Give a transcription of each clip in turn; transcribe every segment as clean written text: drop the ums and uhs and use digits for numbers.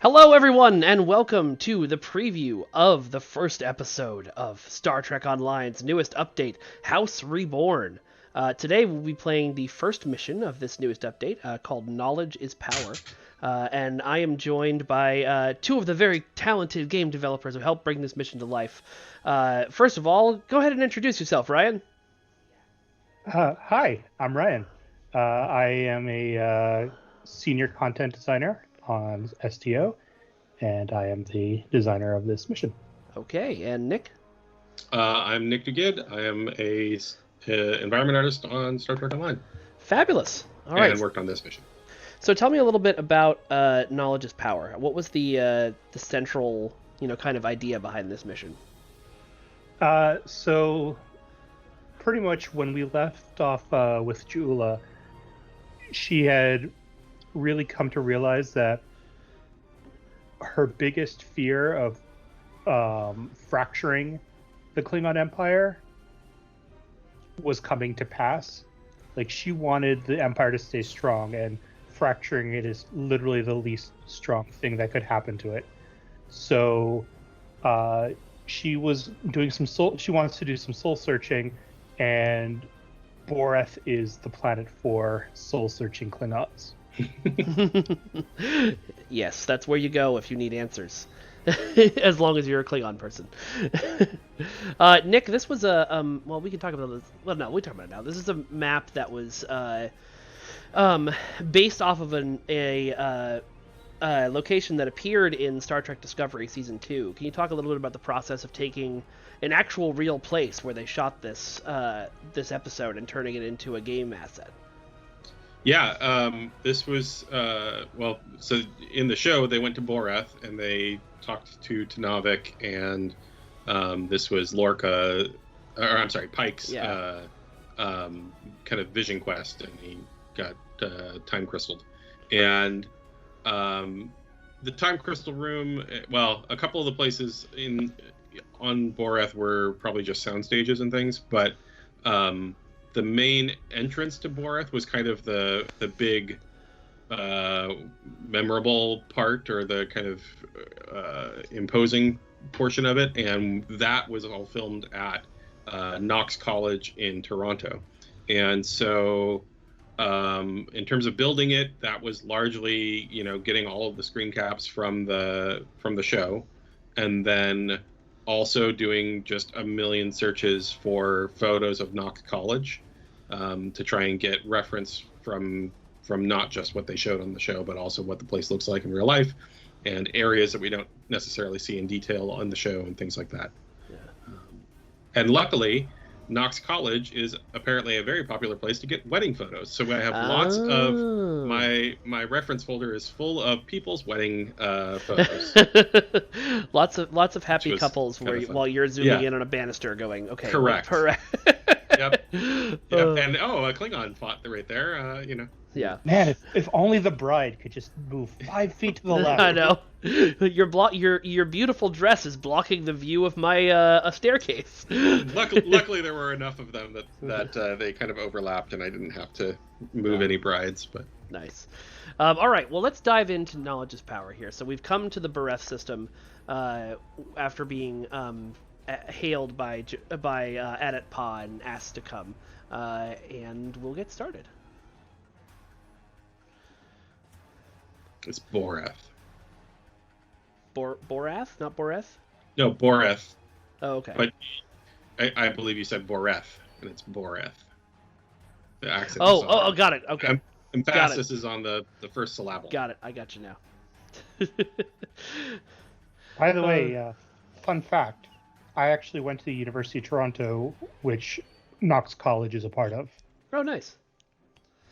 Hello, everyone, and welcome to the preview of the first episode of Star Trek Online's newest update, House Reborn. Today, we'll be playing the first mission of this newest update, called Knowledge is Power. And I am joined by two of the very talented game developers who helped bring this mission to life. First of all, go ahead and introduce yourself, Ryan. Hi, I'm Ryan. I am a senior content designer on STO, and I am the designer of this mission. Okay, and Nick? I'm Nick DeGid. I am a environment artist on Star Trek Online. Fabulous. All right. And worked on this mission. So tell me a little bit about Knowledge is Power. What was the central, kind of idea behind this mission? So pretty much when we left off with Jula, she had really come to realize that her biggest fear of fracturing the Klingon Empire was coming to pass. Like, she wanted the Empire to stay strong, and fracturing it is literally the least strong thing that could happen to it. So she was doing she wants to do some soul searching, and Boreth is the planet for soul searching Klingons. Yes, that's where you go if you need answers. As long as you're a Klingon person. Nick, this was a we can talk about this. Well, no, we talk about it now. This is a map that was based off of a location that appeared in Star Trek Discovery Season 2. Can you talk a little bit about the process of taking an actual real place where they shot this episode and turning it into a game asset? Yeah, this was, so in the show, they went to Boreth, and they talked to Tanavik, and this was Pike's kind of vision quest, and he got time crystalled. And the time crystal room, a couple of the places on Boreth were probably just sound stages and things, but the main entrance to Boreth was kind of the big memorable part, or the kind of imposing portion of it, and that was all filmed at Knox College in Toronto. And so in terms of building it, that was largely getting all of the screen caps from the show, and then also doing just a million searches for photos of Knox College to try and get reference from not just what they showed on the show, but also what the place looks like in real life, and areas that we don't necessarily see in detail on the show and things like that. Yeah. And luckily, Knox College is apparently a very popular place to get wedding photos. So I have lots of my reference folder is full of people's wedding photos. lots of happy couples while you're zooming in on a banister, going, okay, correct. Yep. And a Klingon fought right there. Yeah. Man, if only the bride could just move 5 feet to the left. I know. Your beautiful dress is blocking the view of my a staircase. Luckily, there were enough of them that they kind of overlapped, and I didn't have to move any brides. But nice. All right. Well, let's dive into Knowledge is Power here. So we've come to the Boreth system after being hailed by Adet Pa and asked to come, and we'll get started. It's Boreth. Borath, not Boreth? No, Boreth. Oh, okay. But I believe you said Boreth, and it's Boreth. The accent. Oh, got it. Okay. Emphasis is on the first syllable. Got it. I got you now. By the way, fun fact, I actually went to the University of Toronto, which Knox College is a part of. Oh, nice.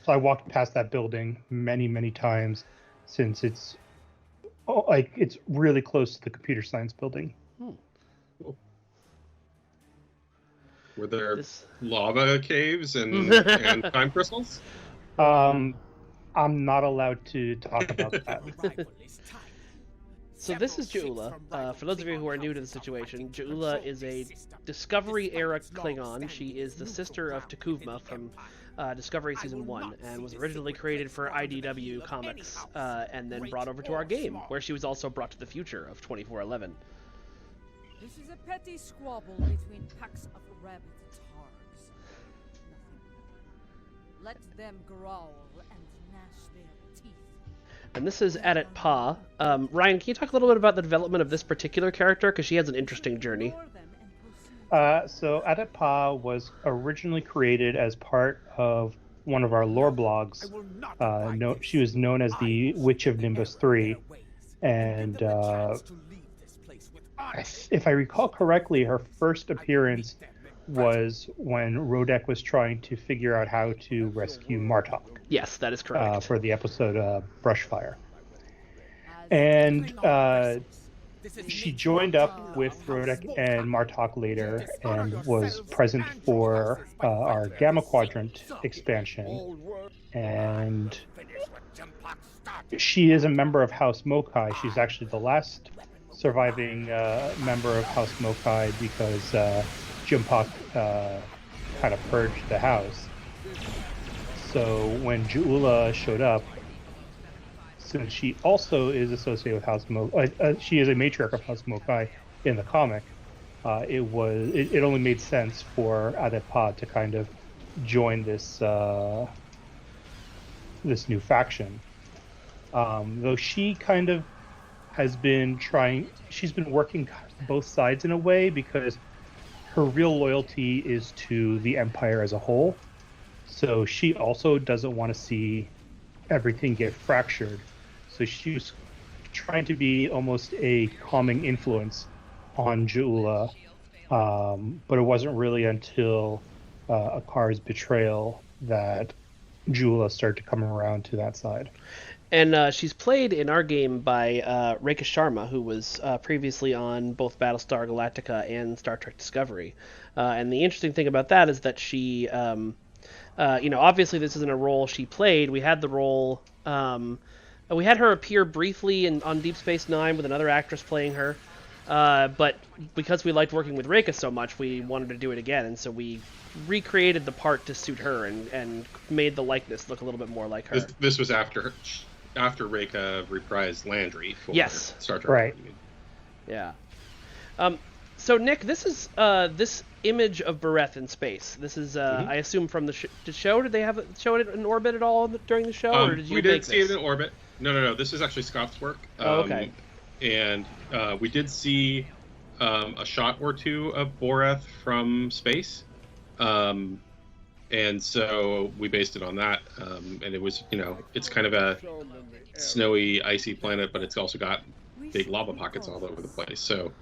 So I walked past that building many, many times, since it's really close to the computer science building. Cool. Were there lava caves and time crystals? I'm not allowed to talk about that. So this is Jula. For those of you who are new to the situation, Jula is a Discovery-era Klingon. She is the sister of Takuvma from Discovery Season 1, and was originally created for IDW Comics, and then brought over to our game, where she was also brought to the future of 2411. This is a petty squabble between packs of rabid targs. Nothing. Let them growl and gnash their teeth. And this is Adet Pa. Ryan, can you talk a little bit about the development of this particular character? Because she has an interesting journey. So Adet Pa was originally created as part of one of our lore blogs. She was known as the Witch of Nimbus 3, and if I recall correctly, her first appearance was when Rodek was trying to figure out how to rescue Martok. Yes, that is correct. For the episode Brushfire. And she joined up with Rodek and Martok later and was present for our Gamma Quadrant expansion. And she is a member of House Mokai. She's actually the last surviving member of House Mokai because Jimpak kind of purged the house. So when Juula showed up, since she also is associated with House Mokai, she is a matriarch of House Mokai in the comic, it only made sense for Adet Pa to kind of join this this new faction. Though she kind of has been she's been working both sides in a way, because her real loyalty is to the Empire as a whole. So she also doesn't want to see everything get fractured. So she was trying to be almost a calming influence on Juula, but it wasn't really until Akar's betrayal that Juula started to come around to that side. And she's played in our game by Rekha Sharma, who was previously on both Battlestar Galactica and Star Trek Discovery. And the interesting thing about that is that she, obviously this isn't a role she played. We had the role, we had her appear briefly on Deep Space Nine with another actress playing her. But because we liked working with Rekha so much, we wanted to do it again. And so we recreated the part to suit her and made the likeness look a little bit more like her. This was after Rekha reprised Landry for Star Trek. Right. Yeah. So Nick, this is this image of Boreth in space. This is I assume from the show. Did they show it in orbit at all during the show, or did you? We did see it in orbit. No. This is actually Scott's work. Okay. And we did see a shot or two of Boreth from space. And so we based it on that. And it was, it's kind of a snowy, icy planet, but it's also got big lava pockets all over the place. So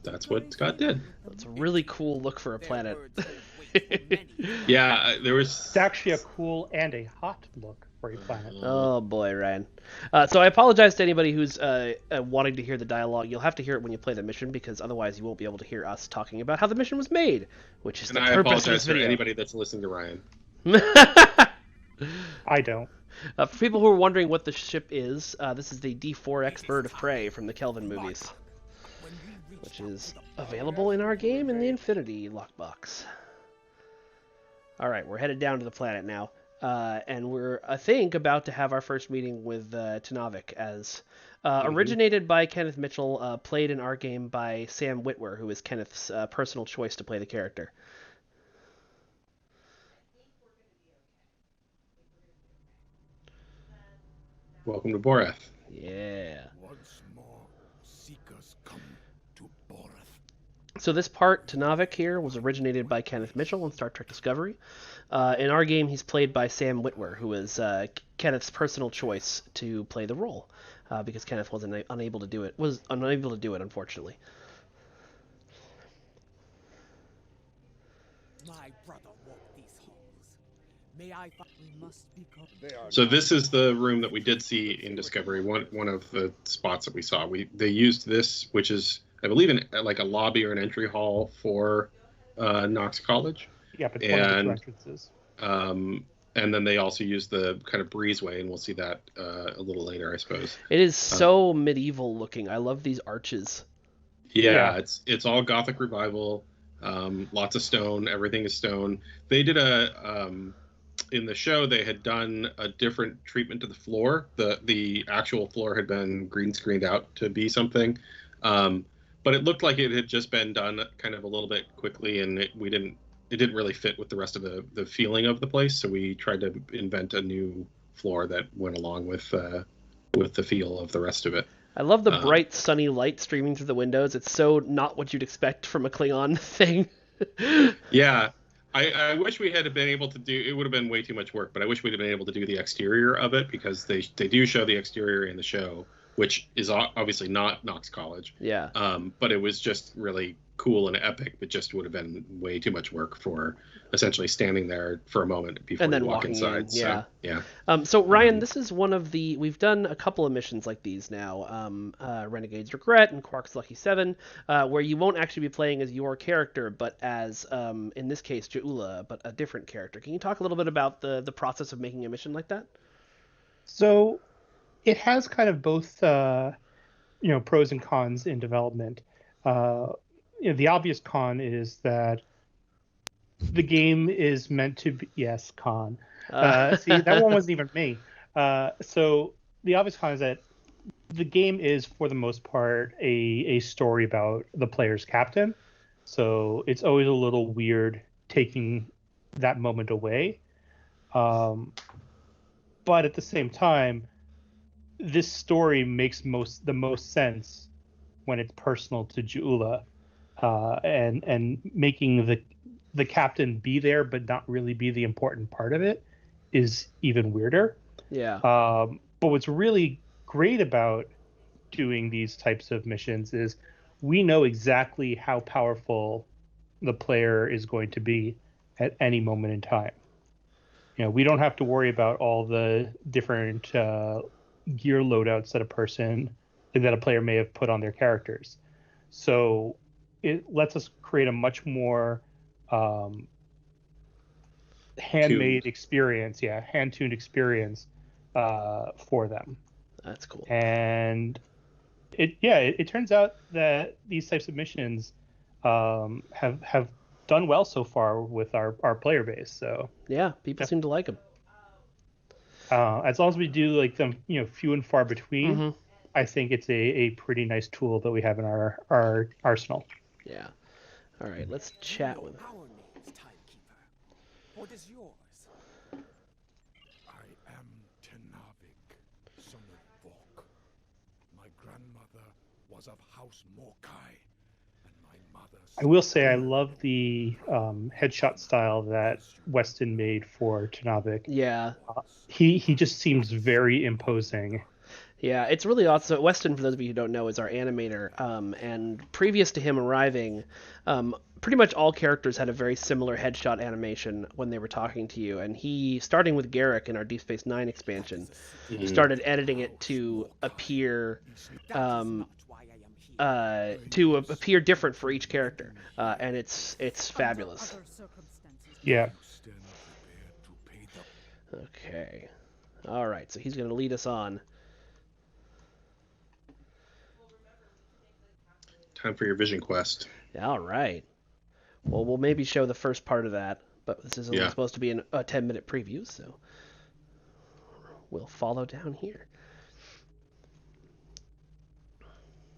that's what Scott did. That's a really cool look for a planet. Yeah, It's actually a cool and a hot look for a planet. Oh boy, Ryan. So I apologize to anybody who's wanting to hear the dialogue. You'll have to hear it when you play the mission, because otherwise you won't be able to hear us talking about how the mission was made, which is the purpose of this video. I apologize to anybody that's listening to Ryan. I don't. For people who are wondering what the ship is, this is the D4X Bird of Prey from the Kelvin movies, which is available in our game in the Infinity lockbox. All right, we're headed down to the planet now, and we're, I think, about to have our first meeting with Tanavik, as originated by Kenneth Mitchell, played in our game by Sam Witwer, who is Kenneth's personal choice to play the character. Welcome to Boreth. Yeah. Once more, seekers come to Boreth. So this part, Tanavik here, was originated by Kenneth Mitchell in Star Trek Discovery. In our game, he's played by Sam Witwer, who is Kenneth's personal choice to play the role, because Kenneth was unable to do it, unfortunately. My brother walked these halls. May I find we must become. So this is the room that we did see in Discovery. One of the spots that we saw. They used this, which is, I believe, in like a lobby or an entry hall for Knox College. Yeah, but one of the two entrances. And then they also use the kind of breezeway, and we'll see that a little later, I suppose. It is so medieval looking. I love these arches. Yeah, it's all Gothic Revival. Lots of stone. Everything is stone. They did in the show, they had done a different treatment to the floor. The actual floor had been green screened out to be something. But it looked like it had just been done kind of a little bit quickly, and it didn't really fit with the rest of the feeling of the place. So we tried to invent a new floor that went along with the feel of the rest of it. I love the bright sunny light streaming through the windows. It's so not what you'd expect from a Klingon thing. Yeah. I wish we had been able to do, it would have been way too much work, but I wish we'd have been able to do the exterior of it, because they do show the exterior in the show, which is obviously not Knox College. Yeah. But it was just really cool and epic, but just would have been way too much work for essentially standing there for a moment before and then you walk walking inside. in. Yeah. So, yeah. So Ryan, this is one of we've done a couple of missions like these now, Renegade's Regret and Quark's Lucky 7, where you won't actually be playing as your character, but as, in this case, Ja'ula, but a different character. Can you talk a little bit about the process of making a mission like that? So it has kind of both, pros and cons in development. The obvious con is that the game is meant to be, yes, con. See, that one wasn't even me. So the obvious con is that the game is, for the most part, a story about the player's captain. So it's always a little weird taking that moment away. But at the same time, this story makes the most sense when it's personal to Ja'ula, and making the captain be there but not really be the important part of it is even weirder. Yeah. But what's really great about doing these types of missions is we know exactly how powerful the player is going to be at any moment in time. We don't have to worry about all the different gear loadouts that a player may have put on their characters. So it lets us create a much more handmade experience, hand-tuned experience for them. That's cool. And it turns out that these types of missions have done well so far with our player base. So yeah, people seem to like them. As long as we do like them, few and far between, I think it's a pretty nice tool that we have in our arsenal. Yeah. All right, let's chat with him. Our name's Timekeeper. What is yours? I am Tenavik, son of Vork. My grandmother was of House Morkai, and my mother... I will say I love the headshot style that Weston made for Tenavik. Yeah. He just seems very imposing. Yeah, it's really awesome. Weston, for those of you who don't know, is our animator. And previous to him arriving, pretty much all characters had a very similar headshot animation when they were talking to you. And he, starting with Garrick in our Deep Space Nine expansion, started editing it to appear different for each character. And it's fabulous. Yeah. Okay. All right, so he's going to lead us on. Time for your vision quest. All right. Well, we'll maybe show the first part of that, but this is only supposed to be a 10-minute preview, so we'll follow down here.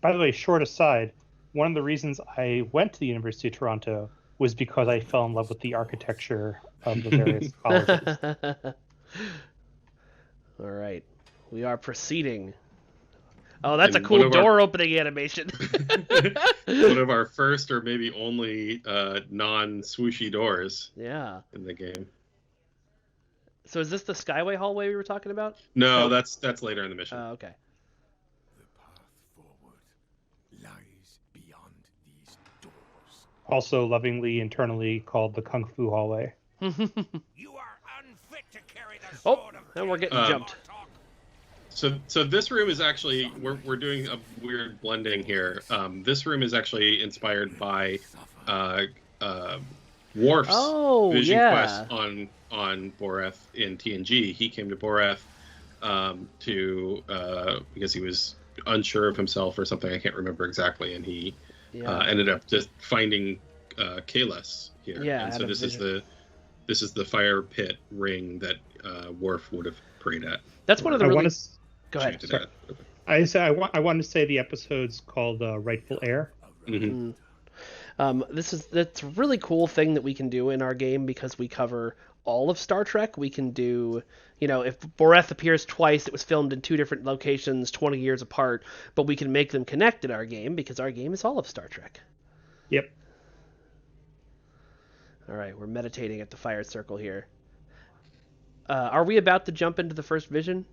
By the way, short aside, one of the reasons I went to the University of Toronto was because I fell in love with the architecture of the various colleges. All right. We are proceeding. Oh, that's a cool door opening animation. One of our first or maybe only non-swooshy doors in the game. So is this the Skyway hallway we were talking about? No, that's later in the mission. Oh, okay. The path forward lies beyond these doors. Also lovingly internally called the Kung Fu hallway. You are unfit to carry the sword of and we're getting jumped. So this room is actually, we're doing a weird blending here. This room is actually inspired by Worf's vision quest on Boreth in TNG. He came to Boreth because he was unsure of himself or something. I can't remember exactly, and he ended up just Kalis here. Yeah, and I so had a this is the fire pit ring that Worf would have prayed at. That's one of the I really. want to. Go ahead. chanted Sorry. at. I want to say the episode's called Rightful Heir. Mm-hmm. That's a really cool thing that we can do in our game because we cover all of Star Trek. We can do, if Boreth appears twice, it was filmed in 2 different locations, 20 years apart, but we can make them connect in our game because our game is all of Star Trek. Yep. All right, we're meditating at the fire circle here. Are we about to jump into the first vision?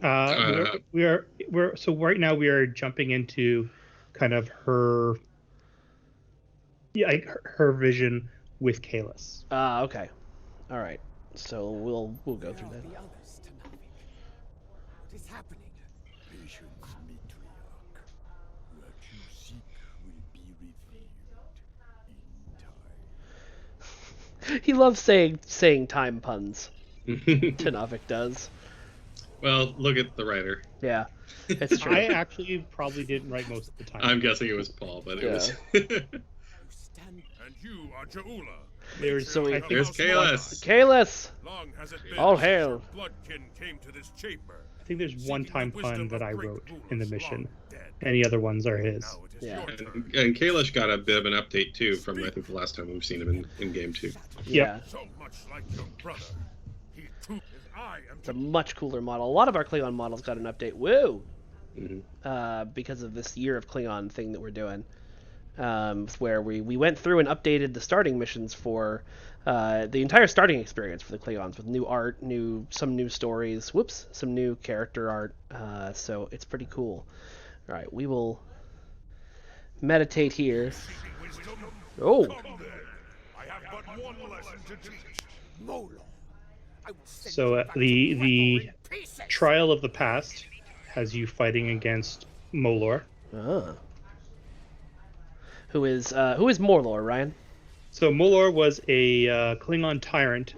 We're so right now we are jumping into kind of her her vision with Kalis. Okay. All right. So we'll go through that. The others, Tanavik. What is happening? Patience, matriarch. What you seek will be revealed in time. He loves saying time puns. Tanavik does. Well, look at the writer. Yeah, it's true. I actually probably didn't write most of the time. I'm guessing it was Paul, but it was. You stand. And you are Jaula. There's So we- I think There's Kalis. Kalis! Long has it been All since hail. your bloodkin came to this chamber. I think there's one Seeking time the wisdom pun that of I great wrote in the rulers mission. long dead. Any other ones are his. Now it is Yeah. your turn. And Kalish got a bit of an update too from I think the last time we've seen him in game 2. Yeah, So much like your brother. He too is I am it's a much cooler model. A lot of our Klingon models got an update. Woo! Mm-hmm. Because of this Year of Klingon thing that we're doing. Where we went through and updated the starting missions for the entire starting experience for the Klingons with new art, some new stories, some new character art. So it's pretty cool. All right, we will meditate here. Oh, I have but one lesson to teach. Molo. I will send So you back to the in pieces. trial of the past has you fighting against Molor. who is Morlor, Ryan? So Molor was a Klingon tyrant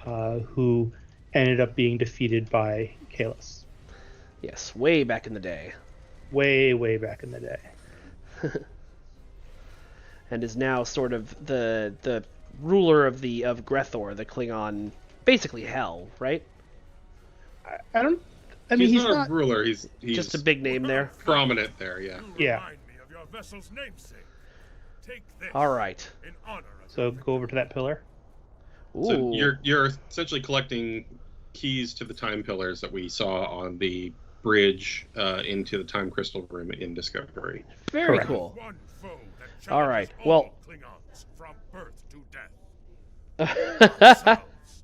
who ended up being defeated by Kalis Yes, way back in the day, way back in the day. and is now sort of the ruler of Grethor, the Klingon, basically hell, right? I don't. I mean, he's he's not a ruler. He's Just a big name there. prominent there. Yeah. You Yeah. remind me of your vessel's namesake. Take this. All right. In honor of So go over to that pillar. Ooh. So you're essentially collecting keys to the time pillars that we saw on the bridge into the time crystal room in Discovery. Very Correct. cool. one foe that All right, challenges well- all Klingons from birth to death. Yourselves.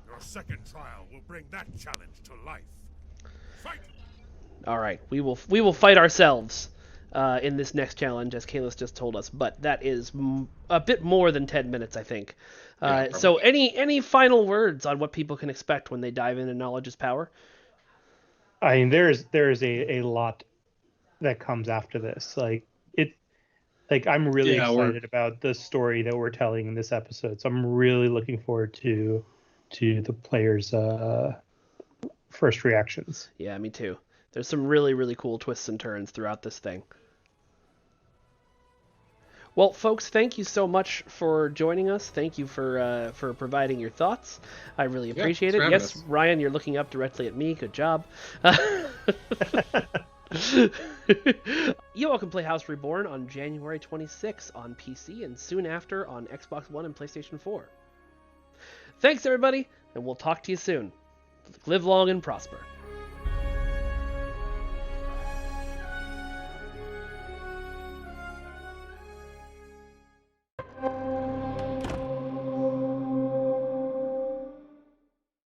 Your second trial will bring that challenge to life. Fight! All right, we will fight ourselves in this next challenge, as Kalis just told us. But that is a bit more than 10 minutes, I think. Yeah, So any final words on what people can expect when they dive into Knowledge is Power? I mean, there's a lot that comes after this. I'm really Yeah, we're- excited about the story that we're telling in this episode. So I'm really looking forward to the players' first reactions. Yeah, me too. There's some really, really cool twists and turns throughout this thing. Well, folks, thank you so much for joining us. Thank you for providing your thoughts. I really appreciate thanks it. for Yes, having us. Ryan, you're looking up directly at me. Good job. You all can play House Reborn on January 26th on PC and soon after on Xbox One and PlayStation 4. Thanks, everybody, and we'll talk to you soon. Live long and prosper.